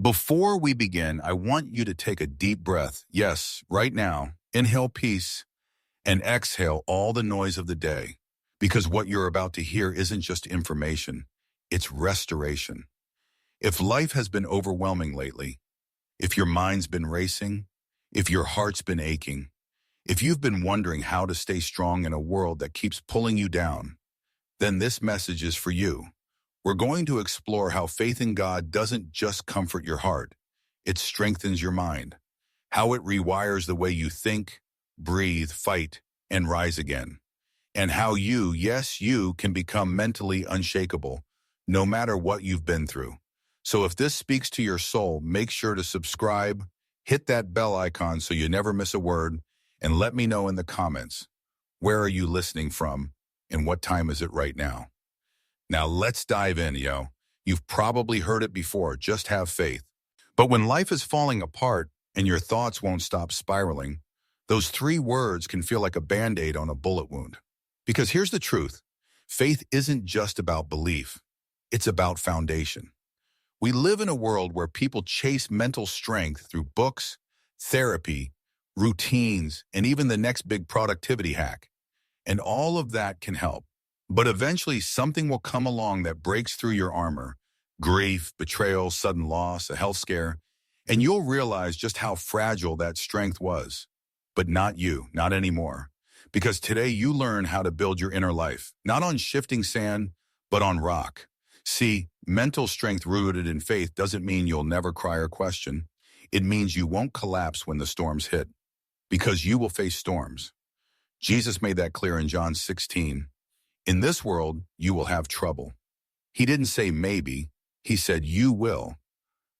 Before we begin, I want you to take a deep breath. Yes, right now. Inhale peace and exhale all the noise of the day. Because what you're about to hear isn't just information, it's restoration. If life has been overwhelming lately, if your mind's been racing, if your heart's been aching, if you've been wondering how to stay strong in a world that keeps pulling you down, then this message is for you. We're going to explore how faith in God doesn't just comfort your heart, it strengthens your mind, how it rewires the way you think, breathe, fight, and rise again, and how you, yes, you, can become mentally unshakable, no matter what you've been through. So if this speaks to your soul, make sure to subscribe, hit that bell icon so you never miss a word, and let me know in the comments, where are you listening from, and what time is it right now? Now let's dive in, yo. You've probably heard it before, just have faith. But when life is falling apart and your thoughts won't stop spiraling, those three words can feel like a Band-Aid on a bullet wound. Because here's the truth, faith isn't just about belief, it's about foundation. We live in a world where people chase mental strength through books, therapy, routines, and even the next big productivity hack. And all of that can help. But eventually something will come along that breaks through your armor, grief, betrayal, sudden loss, a health scare, and you'll realize just how fragile that strength was. But not you, not anymore. Because today you learn how to build your inner life, not on shifting sand, but on rock. See, mental strength rooted in faith doesn't mean you'll never cry or question. It means you won't collapse when the storms hit, because you will face storms. Jesus made that clear in John 16. In this world, you will have trouble. He didn't say maybe, he said you will.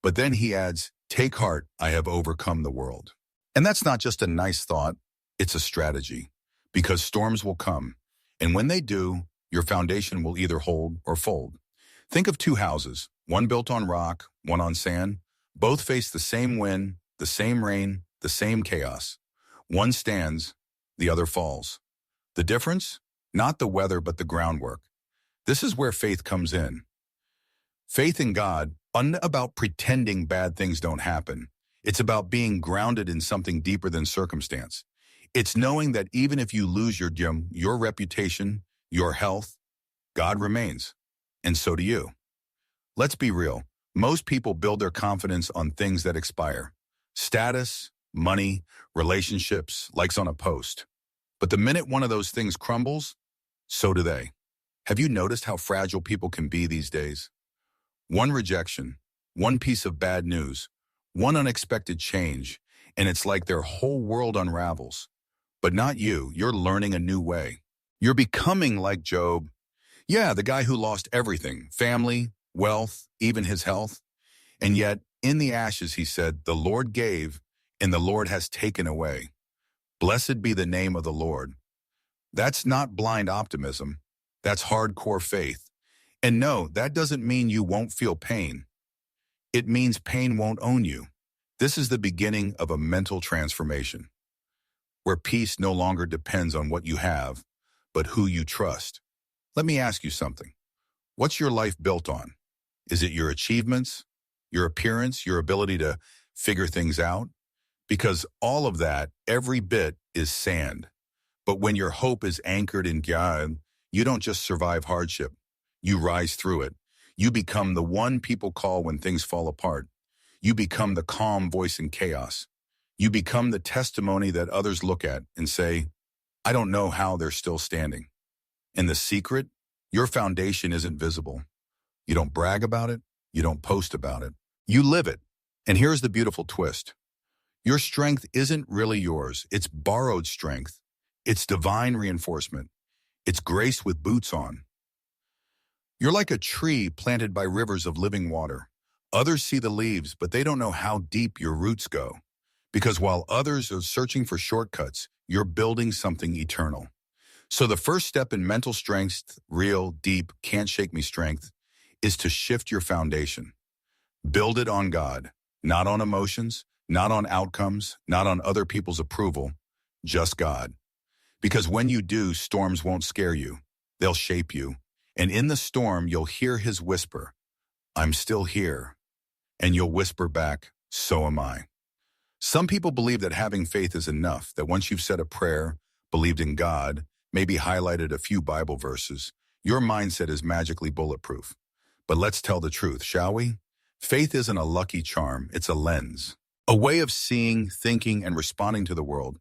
But then he adds, take heart, I have overcome the world. And that's not just a nice thought, it's a strategy. Because storms will come, and when they do, your foundation will either hold or fold. Think of two houses, one built on rock, one on sand. Both face the same wind, the same rain, the same chaos. One stands, the other falls. The difference? Not the weather, but the groundwork. This is where faith comes in. Faith in God isn't about pretending bad things don't happen. It's about being grounded in something deeper than circumstance. It's knowing that even if you lose your gym, your reputation, your health, God remains. And so do you. Let's be real. Most people build their confidence on things that expire. Status, money, relationships, likes on a post. But the minute one of those things crumbles, so do they. Have you noticed how fragile people can be these days? One rejection, one piece of bad news, one unexpected change, and it's like their whole world unravels. But not you. You're learning a new way. You're becoming like Job. Yeah, the guy who lost everything, family, wealth, even his health. And yet, in the ashes, he said, the Lord gave, and the Lord has taken away. Blessed be the name of the Lord. That's not blind optimism. That's hardcore faith. And no, that doesn't mean you won't feel pain. It means pain won't own you. This is the beginning of a mental transformation, where peace no longer depends on what you have, but who you trust. Let me ask you something. What's your life built on? Is it your achievements, your appearance, your ability to figure things out? Because all of that, every bit, is sand. But when your hope is anchored in God, you don't just survive hardship. You rise through it. You become the one people call when things fall apart. You become the calm voice in chaos. You become the testimony that others look at and say, I don't know how they're still standing. And the secret, your foundation isn't visible. You don't brag about it. You don't post about it. You live it. And here's the beautiful twist. Your strength isn't really yours. It's borrowed strength. It's divine reinforcement. It's grace with boots on. You're like a tree planted by rivers of living water. Others see the leaves, but they don't know how deep your roots go. Because while others are searching for shortcuts, you're building something eternal. So the first step in mental strength, real, deep, can't shake me strength, is to shift your foundation. Build it on God, not on emotions, not on outcomes, not on other people's approval, just God. Because when you do, storms won't scare you. They'll shape you. And in the storm, you'll hear his whisper, I'm still here. And you'll whisper back, so am I. Some people believe that having faith is enough, that once you've said a prayer, believed in God, maybe highlighted a few Bible verses, your mindset is magically bulletproof. But let's tell the truth, shall we? Faith isn't a lucky charm, it's a lens. A way of seeing, thinking, and responding to the world,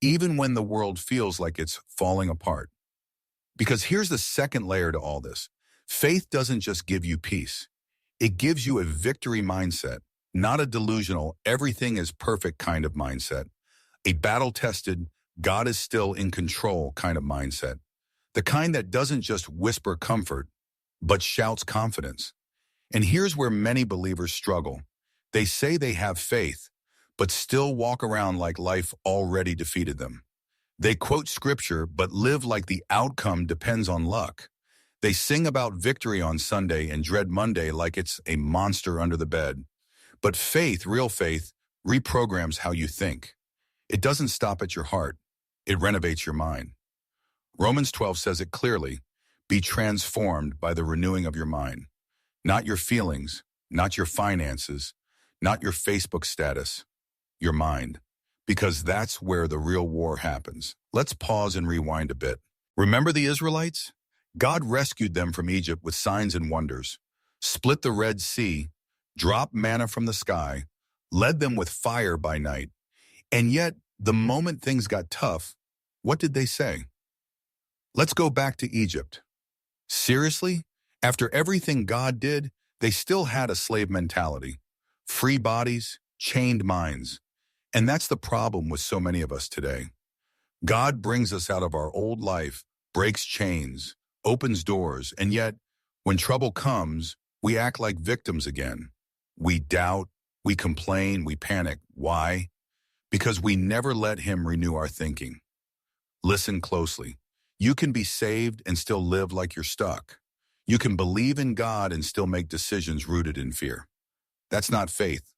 even when the world feels like it's falling apart. Because here's the second layer to all this. Faith doesn't just give you peace. It gives you a victory mindset, not a delusional, everything is perfect kind of mindset. A battle-tested, God is still in control kind of mindset. The kind that doesn't just whisper comfort, but shouts confidence. And here's where many believers struggle. They say they have faith, but still walk around like life already defeated them. They quote scripture, but live like the outcome depends on luck. They sing about victory on Sunday and dread Monday like it's a monster under the bed. But faith, real faith, reprograms how you think. It doesn't stop at your heart. It renovates your mind. Romans 12 says it clearly, be transformed by the renewing of your mind. Not your feelings, not your finances, not your Facebook status, your mind. Because that's where the real war happens. Let's pause and rewind a bit. Remember the Israelites? God rescued them from Egypt with signs and wonders, split the Red Sea, dropped manna from the sky, led them with fire by night. And yet, the moment things got tough, what did they say? Let's go back to Egypt. Seriously? After everything God did, they still had a slave mentality. Free bodies, chained minds. And that's the problem with so many of us today. God brings us out of our old life, breaks chains, opens doors, and yet, when trouble comes, we act like victims again. We doubt, we complain, we panic. Why? Because we never let Him renew our thinking. Listen closely. You can be saved and still live like you're stuck. You can believe in God and still make decisions rooted in fear. That's not faith.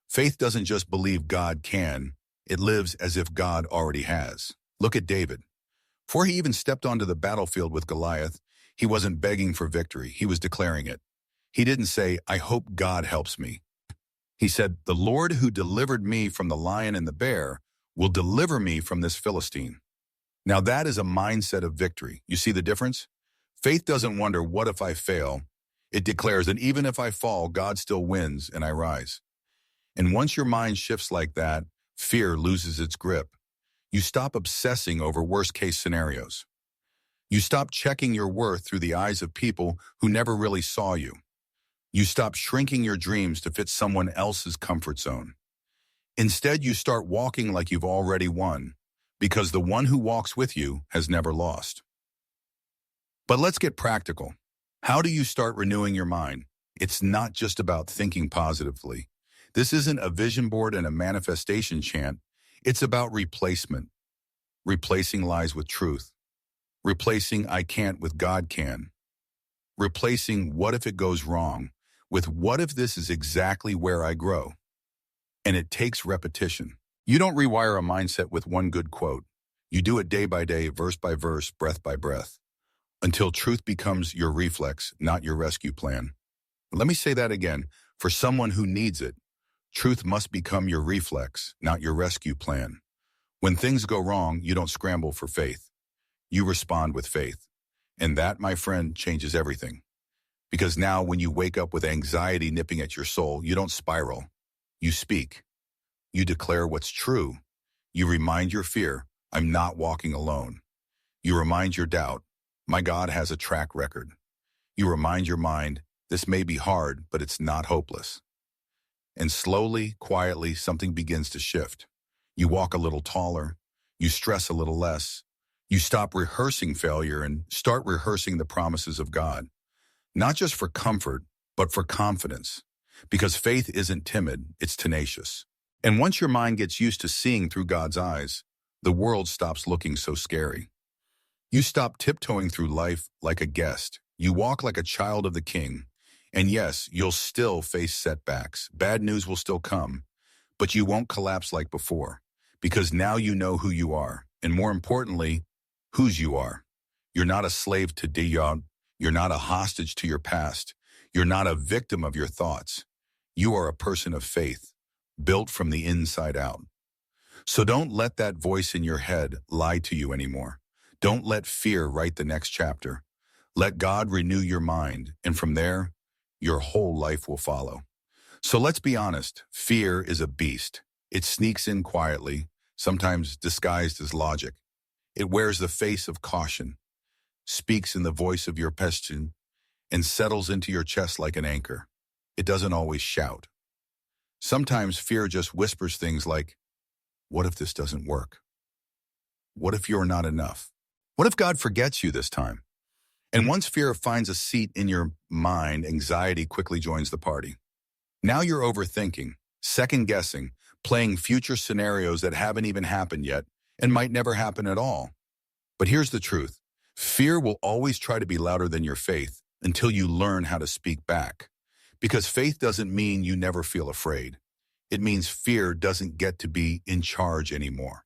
Faith doesn't just believe God can, it lives as if God already has. Look at David. Before he even stepped onto the battlefield with Goliath, he wasn't begging for victory, he was declaring it. He didn't say, I hope God helps me. He said, the Lord who delivered me from the lion and the bear will deliver me from this Philistine. Now that is a mindset of victory. You see the difference? Faith doesn't wonder, what if I fail? It declares that even if I fall, God still wins and I rise. And once your mind shifts like that, fear loses its grip. You stop obsessing over worst-case scenarios. You stop checking your worth through the eyes of people who never really saw you. You stop shrinking your dreams to fit someone else's comfort zone. Instead, you start walking like you've already won, because the one who walks with you has never lost. But let's get practical. How do you start renewing your mind? It's not just about thinking positively. This isn't a vision board and a manifestation chant. It's about replacement. Replacing lies with truth. Replacing I can't with God can. Replacing what if it goes wrong with what if this is exactly where I grow. And it takes repetition. You don't rewire a mindset with one good quote. You do it day by day, verse by verse, breath by breath, until truth becomes your reflex, not your rescue plan. Let me say that again. For someone who needs it, truth must become your reflex, not your rescue plan. When things go wrong, you don't scramble for faith. You respond with faith. And that, my friend, changes everything. Because now when you wake up with anxiety nipping at your soul, you don't spiral. You speak. You declare what's true. You remind your fear, I'm not walking alone. You remind your doubt, my God has a track record. You remind your mind, this may be hard, but it's not hopeless. And slowly, quietly, something begins to shift. You walk a little taller. You stress a little less. You stop rehearsing failure and start rehearsing the promises of God. Not just for comfort, but for confidence. Because faith isn't timid, it's tenacious. And once your mind gets used to seeing through God's eyes, the world stops looking so scary. You stop tiptoeing through life like a guest. You walk like a child of the King. And yes, you'll still face setbacks. Bad news will still come. But you won't collapse like before. Because now you know who you are. And more importantly, whose you are. You're not a slave to Dion. You're not a hostage to your past. You're not a victim of your thoughts. You are a person of faith, built from the inside out. So don't let that voice in your head lie to you anymore. Don't let fear write the next chapter. Let God renew your mind, and from there, your whole life will follow. So let's be honest, fear is a beast. It sneaks in quietly, sometimes disguised as logic. It wears the face of caution, speaks in the voice of your pestin, and settles into your chest like an anchor. It doesn't always shout. Sometimes fear just whispers things like, what if this doesn't work? What if you're not enough? What if God forgets you this time? And once fear finds a seat in your mind, anxiety quickly joins the party. Now you're overthinking, second-guessing, playing future scenarios that haven't even happened yet and might never happen at all. But here's the truth. Fear will always try to be louder than your faith until you learn how to speak back. Because faith doesn't mean you never feel afraid. It means fear doesn't get to be in charge anymore.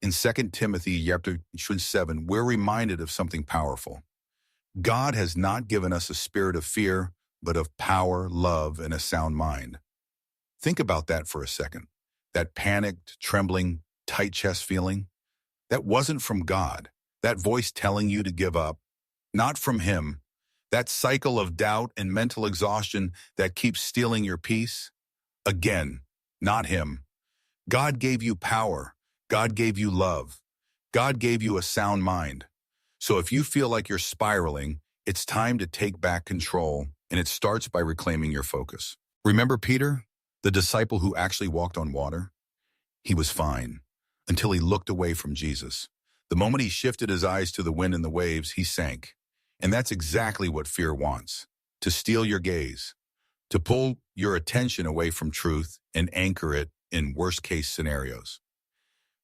In 2 Timothy chapter 7, we're reminded of something powerful. God has not given us a spirit of fear, but of power, love, and a sound mind. Think about that for a second. That panicked, trembling, tight chest feeling, that wasn't from God. That voice telling you to give up, not from Him. That cycle of doubt and mental exhaustion that keeps stealing your peace, again, not Him. God gave you power. God gave you love. God gave you a sound mind. So if you feel like you're spiraling, it's time to take back control, and it starts by reclaiming your focus. Remember Peter, the disciple who actually walked on water? He was fine until he looked away from Jesus. The moment he shifted his eyes to the wind and the waves, he sank. And that's exactly what fear wants, to steal your gaze, to pull your attention away from truth and anchor it in worst-case scenarios.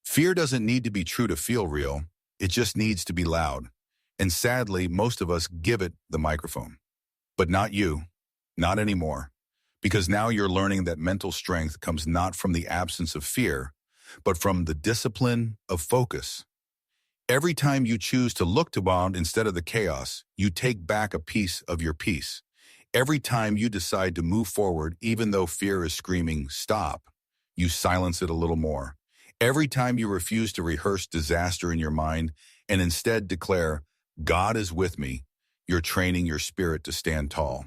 Fear doesn't need to be true to feel real. It just needs to be loud. And sadly, most of us give it the microphone. But not you, not anymore. Because now you're learning that mental strength comes not from the absence of fear, but from the discipline of focus. Every time you choose to look to God instead of the chaos, you take back a piece of your peace. Every time you decide to move forward, even though fear is screaming, stop, you silence it a little more. Every time you refuse to rehearse disaster in your mind and instead declare, God is with me, you're training your spirit to stand tall.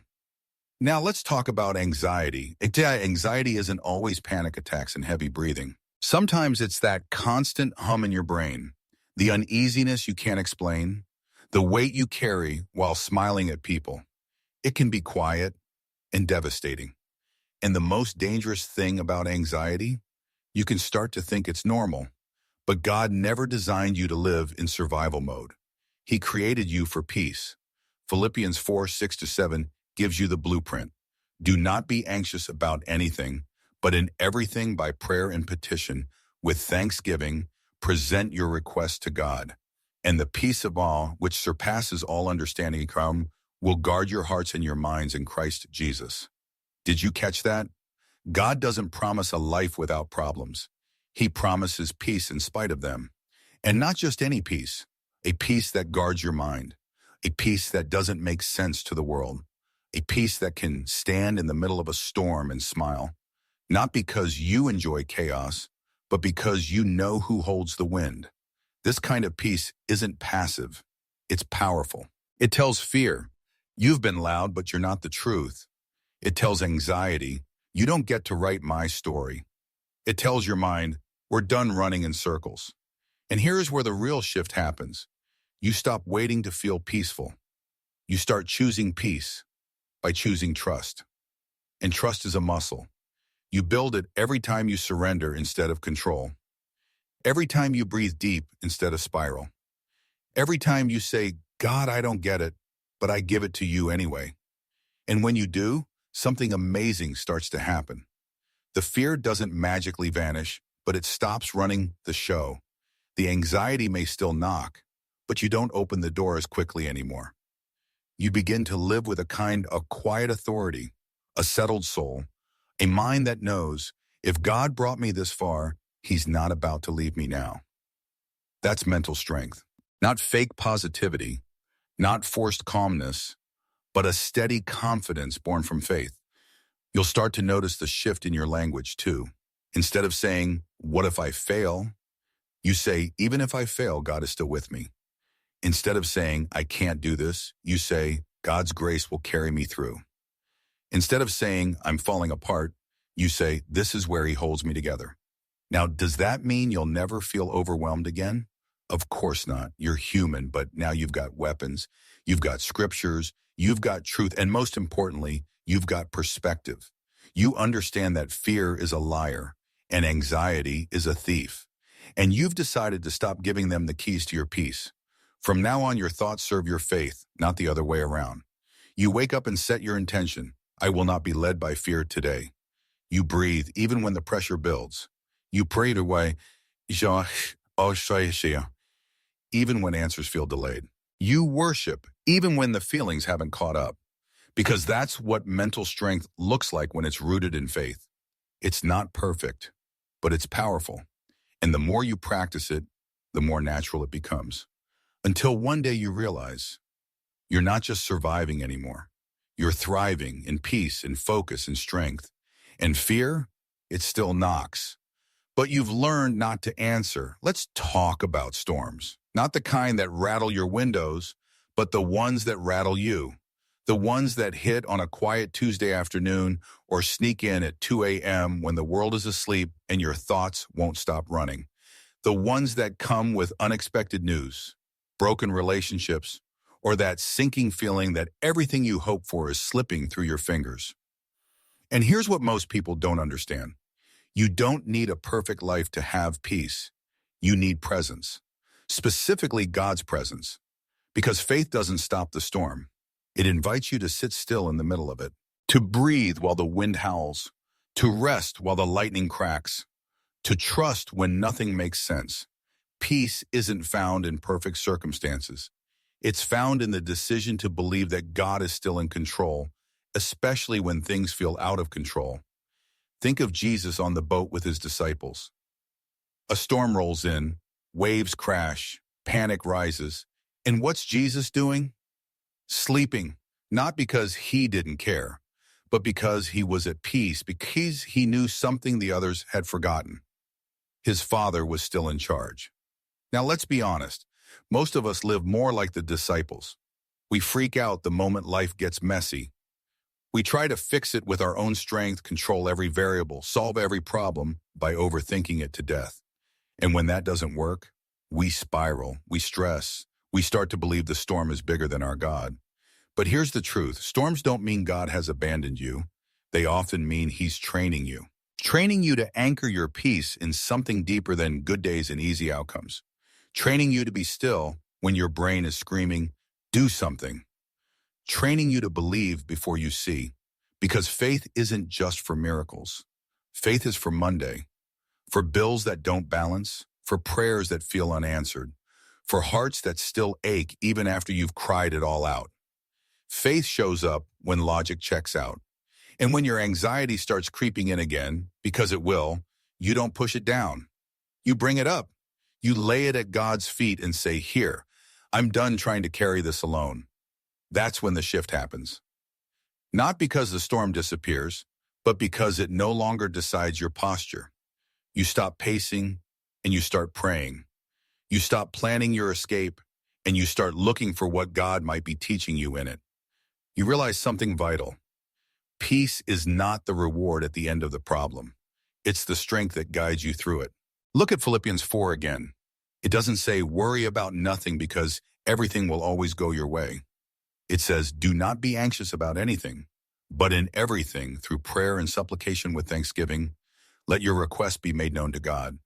Now let's talk about anxiety. Anxiety isn't always panic attacks and heavy breathing. Sometimes it's that constant hum in your brain, the uneasiness you can't explain, the weight you carry while smiling at people. It can be quiet and devastating. And the most dangerous thing about anxiety, you can start to think it's normal. But God never designed you to live in survival mode. He created you for peace. Philippians 4:6-7 gives you the blueprint. Do not be anxious about anything, but in everything by prayer and petition, with thanksgiving, present your requests to God. And the peace of all, which surpasses all understanding, will guard your hearts and your minds in Christ Jesus. Did you catch that? God doesn't promise a life without problems. He promises peace in spite of them. And not just any peace, a peace that guards your mind, a peace that doesn't make sense to the world, a peace that can stand in the middle of a storm and smile, not because you enjoy chaos, but because you know who holds the wind. This kind of peace isn't passive, it's powerful. It tells fear, you've been loud, but you're not the truth. It tells anxiety, you don't get to write my story. It tells your mind, we're done running in circles. And here's where the real shift happens. You stop waiting to feel peaceful. You start choosing peace by choosing trust. And trust is a muscle. You build it every time you surrender instead of control. Every time you breathe deep instead of spiral. Every time you say, God, I don't get it, but I give it to you anyway. And when you do, something amazing starts to happen. The fear doesn't magically vanish, but it stops running the show. The anxiety may still knock, but you don't open the door as quickly anymore. You begin to live with a kind of quiet authority, a settled soul, a mind that knows, if God brought me this far, He's not about to leave me now. That's mental strength. Not fake positivity, not forced calmness, but a steady confidence born from faith. You'll start to notice the shift in your language too. Instead of saying, "What if I fail?" you say, "Even if I fail, God is still with me." Instead of saying, "I can't do this," you say, "God's grace will carry me through." Instead of saying, "I'm falling apart," you say, "This is where He holds me together." Now, does that mean you'll never feel overwhelmed again? Of course not. You're human, but now you've got weapons, you've got scriptures, you've got truth, and most importantly, you've got perspective. You understand that fear is a liar and anxiety is a thief. And you've decided to stop giving them the keys to your peace. From now on, your thoughts serve your faith, not the other way around. You wake up and set your intention. I will not be led by fear today. You breathe even when the pressure builds. You pray to way, even when answers feel delayed. You worship even when the feelings haven't caught up. Because that's what mental strength looks like when it's rooted in faith. It's not perfect, but it's powerful. And the more you practice it, the more natural it becomes. Until one day you realize you're not just surviving anymore. You're thriving in peace and focus and strength. And fear, it still knocks. But you've learned not to answer. Let's talk about storms. Not the kind that rattle your windows, but the ones that rattle you. The ones that hit on a quiet Tuesday afternoon or sneak in at 2 a.m. when the world is asleep and your thoughts won't stop running. The ones that come with unexpected news, broken relationships, or that sinking feeling that everything you hope for is slipping through your fingers. And here's what most people don't understand. You don't need a perfect life to have peace. You need presence, specifically God's presence, because faith doesn't stop the storm. It invites you to sit still in the middle of it, to breathe while the wind howls, to rest while the lightning cracks, to trust when nothing makes sense. Peace isn't found in perfect circumstances. It's found in the decision to believe that God is still in control, especially when things feel out of control. Think of Jesus on the boat with his disciples. A storm rolls in, waves crash, panic rises. And what's Jesus doing? Sleeping, not because he didn't care, but because he was at peace, because he knew something the others had forgotten. His Father was still in charge. Now let's be honest, most of us live more like the disciples. We freak out the moment life gets messy. We try to fix it with our own strength, control every variable, solve every problem by overthinking it to death. And when that doesn't work, we spiral, we stress, we start to believe the storm is bigger than our God. But here's the truth. Storms don't mean God has abandoned you. They often mean he's training you. Training you to anchor your peace in something deeper than good days and easy outcomes. Training you to be still when your brain is screaming, do something. Training you to believe before you see. Because faith isn't just for miracles. Faith is for Monday. For bills that don't balance. For prayers that feel unanswered. For hearts that still ache even after you've cried it all out. Faith shows up when logic checks out. And when your anxiety starts creeping in again, because it will, you don't push it down. You bring it up. You lay it at God's feet and say, here, I'm done trying to carry this alone. That's when the shift happens. Not because the storm disappears, but because it no longer decides your posture. You stop pacing and you start praying. You stop planning your escape and you start looking for what God might be teaching you in it. You realize something vital. Peace is not the reward at the end of the problem. It's the strength that guides you through it. Look at Philippians 4 again. It doesn't say worry about nothing because everything will always go your way. It says do not be anxious about anything, but in everything through prayer and supplication with thanksgiving, let your requests be made known to God.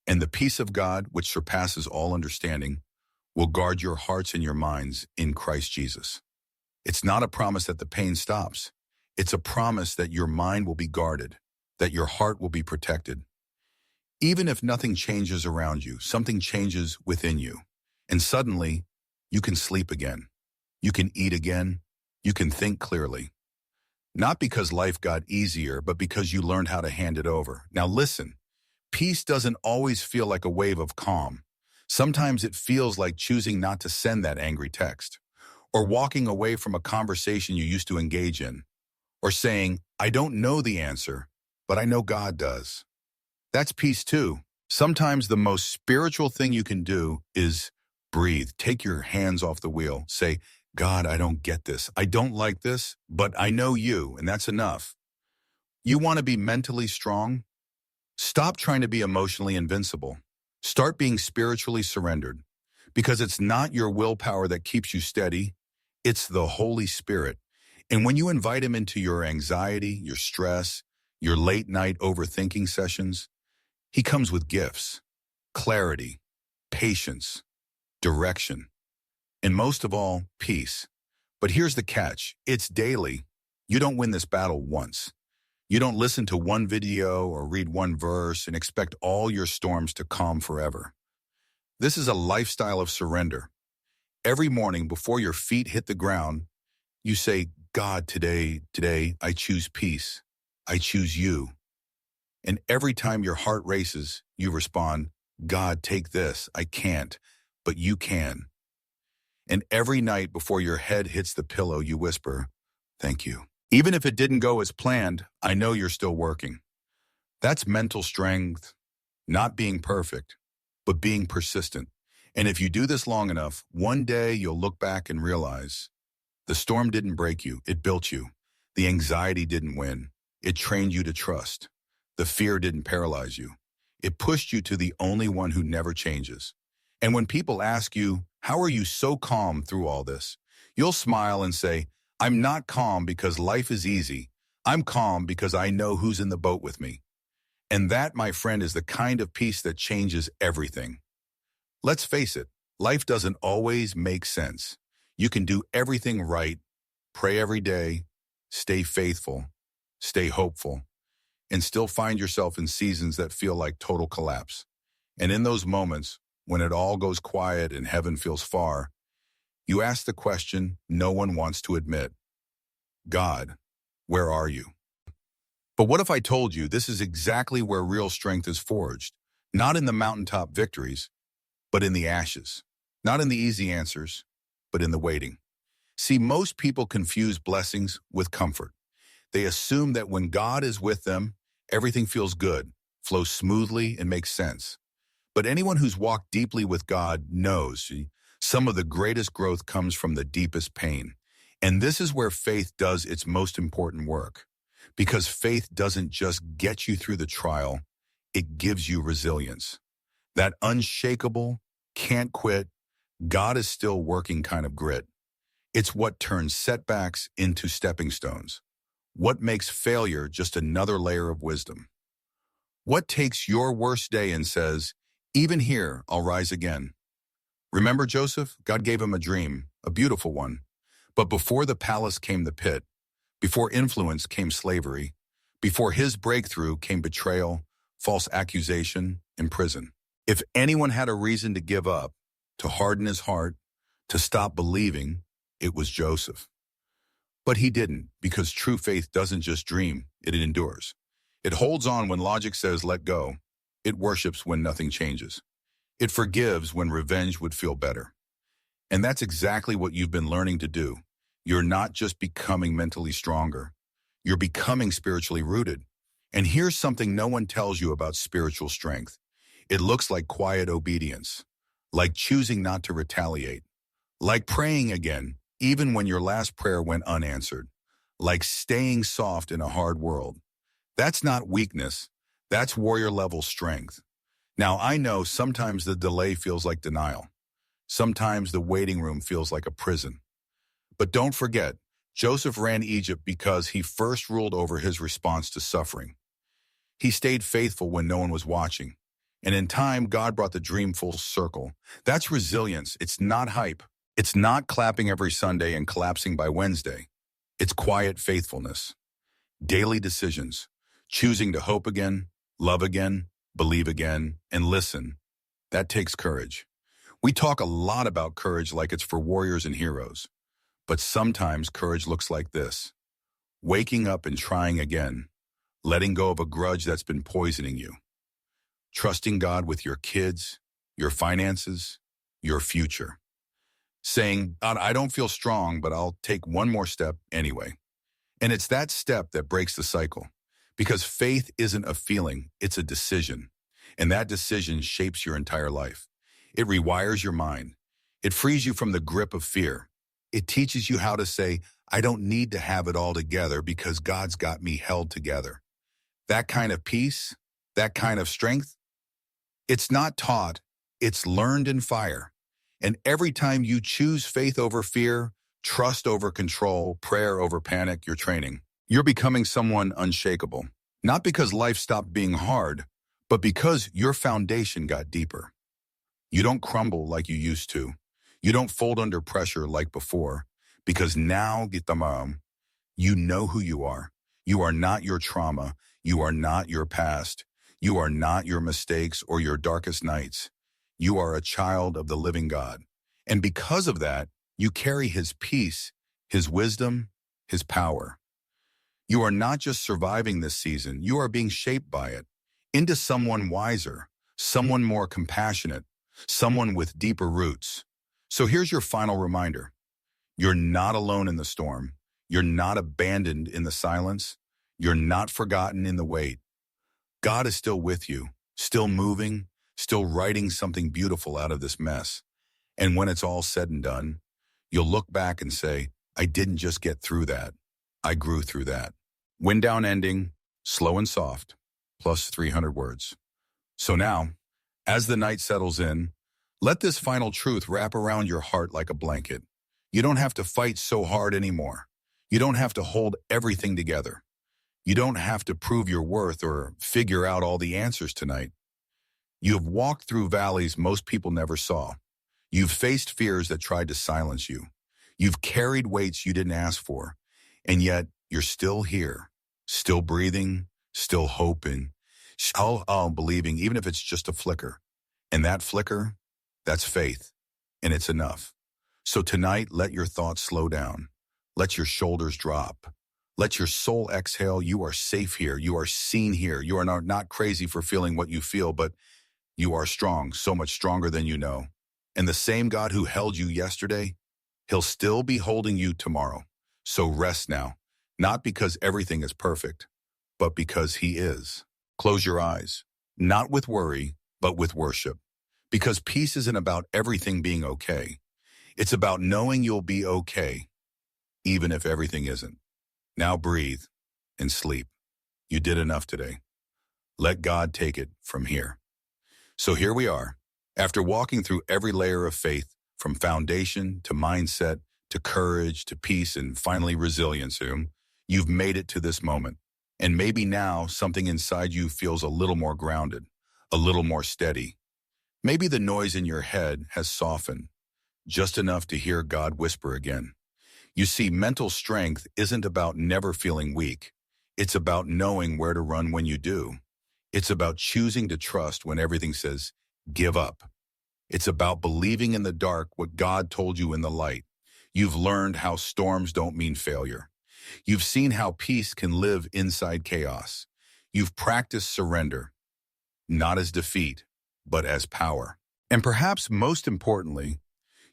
And the peace of God, which surpasses all understanding, will guard your hearts and your minds in Christ Jesus. It's not a promise that the pain stops. It's a promise that your mind will be guarded, that your heart will be protected. Even if nothing changes around you, something changes within you. And suddenly, you can sleep again. You can eat again. You can think clearly. Not because life got easier, but because you learned how to hand it over. Now listen, peace doesn't always feel like a wave of calm. Sometimes it feels like choosing not to send that angry text, or walking away from a conversation you used to engage in, Or saying, I don't know the answer, but I know God does. That's peace too. Sometimes the most spiritual thing you can do is breathe. Take your hands off the wheel. Say, God, I don't get this. I don't like this, but I know you, and that's enough. You want to be mentally strong? Stop trying to be emotionally invincible. Start being spiritually surrendered, because it's not your willpower that keeps you steady. It's the Holy Spirit. And when you invite him into your anxiety, your stress, your late night overthinking sessions, he comes with gifts, clarity, patience, direction, and most of all, peace. But here's the catch. It's daily. You don't win this battle once. You don't listen to one video or read one verse and expect all your storms to calm forever. This is a lifestyle of surrender. Every morning before your feet hit the ground, you say, God, today, I choose peace. I choose you. And every time your heart races, you respond, God, take this. I can't, but you can. And every night before your head hits the pillow, you whisper, thank you. Even if it didn't go as planned, I know you're still working. That's mental strength, not being perfect, but being persistent. And if you do this long enough, one day you'll look back and realize the storm didn't break you, it built you. The anxiety didn't win, it trained you to trust. The fear didn't paralyze you. It pushed you to the only one who never changes. And when people ask you, how are you so calm through all this? You'll smile and say, I'm not calm because life is easy. I'm calm because I know who's in the boat with me. And that, my friend, is the kind of peace that changes everything. Let's face it, life doesn't always make sense. You can do everything right, pray every day, stay faithful, stay hopeful, and still find yourself in seasons that feel like total collapse. And in those moments, when it all goes quiet and heaven feels far, you ask the question no one wants to admit. God, where are you? But what if I told you this is exactly where real strength is forged? Not in the mountaintop victories, but in the ashes. Not in the easy answers, but in the waiting. See, most people confuse blessings with comfort. They assume that when God is with them, everything feels good, flows smoothly, and makes sense. But anyone who's walked deeply with God knows some of the greatest growth comes from the deepest pain. And this is where faith does its most important work. Because faith doesn't just get you through the trial, it gives you resilience. That unshakable, can't quit, God is still working kind of grit. It's what turns setbacks into stepping stones. What makes failure just another layer of wisdom? What takes your worst day and says, even here, I'll rise again? Remember Joseph? God gave him a dream, a beautiful one. But before the palace came the pit. Before influence came slavery. Before his breakthrough came betrayal, false accusation, and prison. If anyone had a reason to give up, to harden his heart, to stop believing, it was Joseph. But he didn't, because true faith doesn't just dream, it endures. It holds on when logic says let go. It worships when nothing changes. It forgives when revenge would feel better. And that's exactly what you've been learning to do. You're not just becoming mentally stronger. You're becoming spiritually rooted. And here's something no one tells you about spiritual strength. It looks like quiet obedience, like choosing not to retaliate, like praying again, even when your last prayer went unanswered, like staying soft in a hard world. That's not weakness. That's warrior-level strength. Now, I know sometimes the delay feels like denial. Sometimes the waiting room feels like a prison. But don't forget, Joseph ran Egypt because he first ruled over his response to suffering. He stayed faithful when no one was watching. And in time, God brought the dream full circle. That's resilience. It's not hype. It's not clapping every Sunday and collapsing by Wednesday. It's quiet faithfulness. Daily decisions. Choosing to hope again, love again, believe again, and listen. That takes courage. We talk a lot about courage like it's for warriors and heroes. But sometimes courage looks like this. Waking up and trying again. Letting go of a grudge that's been poisoning you. Trusting God with your kids, your finances, your future. Saying, God, I don't feel strong, but I'll take one more step anyway. And it's that step that breaks the cycle. Because faith isn't a feeling, it's a decision. And that decision shapes your entire life. It rewires your mind. It frees you from the grip of fear. It teaches you how to say, I don't need to have it all together because God's got me held together. That kind of peace, that kind of strength, it's not taught, it's learned in fire. And every time you choose faith over fear, trust over control, prayer over panic, you're training. You're becoming someone unshakable. Not because life stopped being hard, but because your foundation got deeper. You don't crumble like you used to. You don't fold under pressure like before. Because now, you know who you are. You are not your trauma. You are not your past. You are not your mistakes or your darkest nights. You are a child of the living God. And because of that, you carry his peace, his wisdom, his power. You are not just surviving this season, you are being shaped by it into someone wiser, someone more compassionate, someone with deeper roots. So here's your final reminder. You're not alone in the storm. You're not abandoned in the silence. You're not forgotten in the wait. God is still with you, still moving, still writing something beautiful out of this mess. And when it's all said and done, you'll look back and say, I didn't just get through that. I grew through that. Wind down ending, slow and soft, plus 300 words. So now, as the night settles in, let this final truth wrap around your heart like a blanket. You don't have to fight so hard anymore. You don't have to hold everything together. You don't have to prove your worth or figure out all the answers tonight. You have walked through valleys most people never saw. You've faced fears that tried to silence you. You've carried weights you didn't ask for. And yet, you're still here, still breathing, still hoping, still believing, even if it's just a flicker. And that flicker, that's faith, and it's enough. So tonight, let your thoughts slow down. Let your shoulders drop. Let your soul exhale. You are safe here. You are seen here. You are not crazy for feeling what you feel, but you are strong, so much stronger than you know. And the same God who held you yesterday, he'll still be holding you tomorrow. So rest now, not because everything is perfect, but because he is. Close your eyes, not with worry, but with worship. Because peace isn't about everything being okay. It's about knowing you'll be okay, even if everything isn't. Now breathe and sleep. You did enough today. Let God take it from here. So here we are. After walking through every layer of faith, from foundation to mindset to courage to peace and finally resilience, you've made it to this moment. And maybe now something inside you feels a little more grounded, a little more steady. Maybe the noise in your head has softened, just enough to hear God whisper again. You see, mental strength isn't about never feeling weak. It's about knowing where to run when you do. It's about choosing to trust when everything says, give up. It's about believing in the dark what God told you in the light. You've learned how storms don't mean failure. You've seen how peace can live inside chaos. You've practiced surrender, not as defeat, but as power. And perhaps most importantly,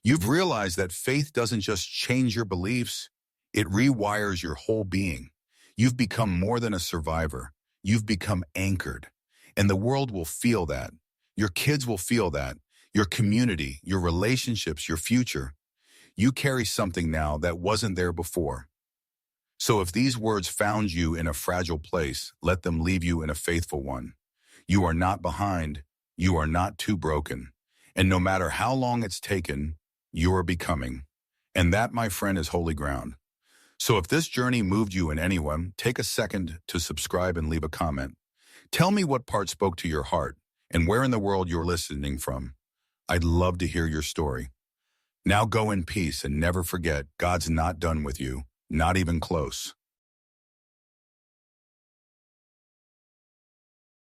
you've realized that faith doesn't just change your beliefs, it rewires your whole being. You've become more than a survivor. You've become anchored. And the world will feel that. Your kids will feel that. Your community, your relationships, your future. You carry something now that wasn't there before. So if these words found you in a fragile place, let them leave you in a faithful one. You are not behind. You are not too broken. And no matter how long it's taken, you are becoming. And that, my friend, is holy ground. So if this journey moved you in any way, take a second to subscribe and leave a comment. Tell me what part spoke to your heart and where in the world you're listening from. I'd love to hear your story. Now go in peace and never forget, God's not done with you, not even close.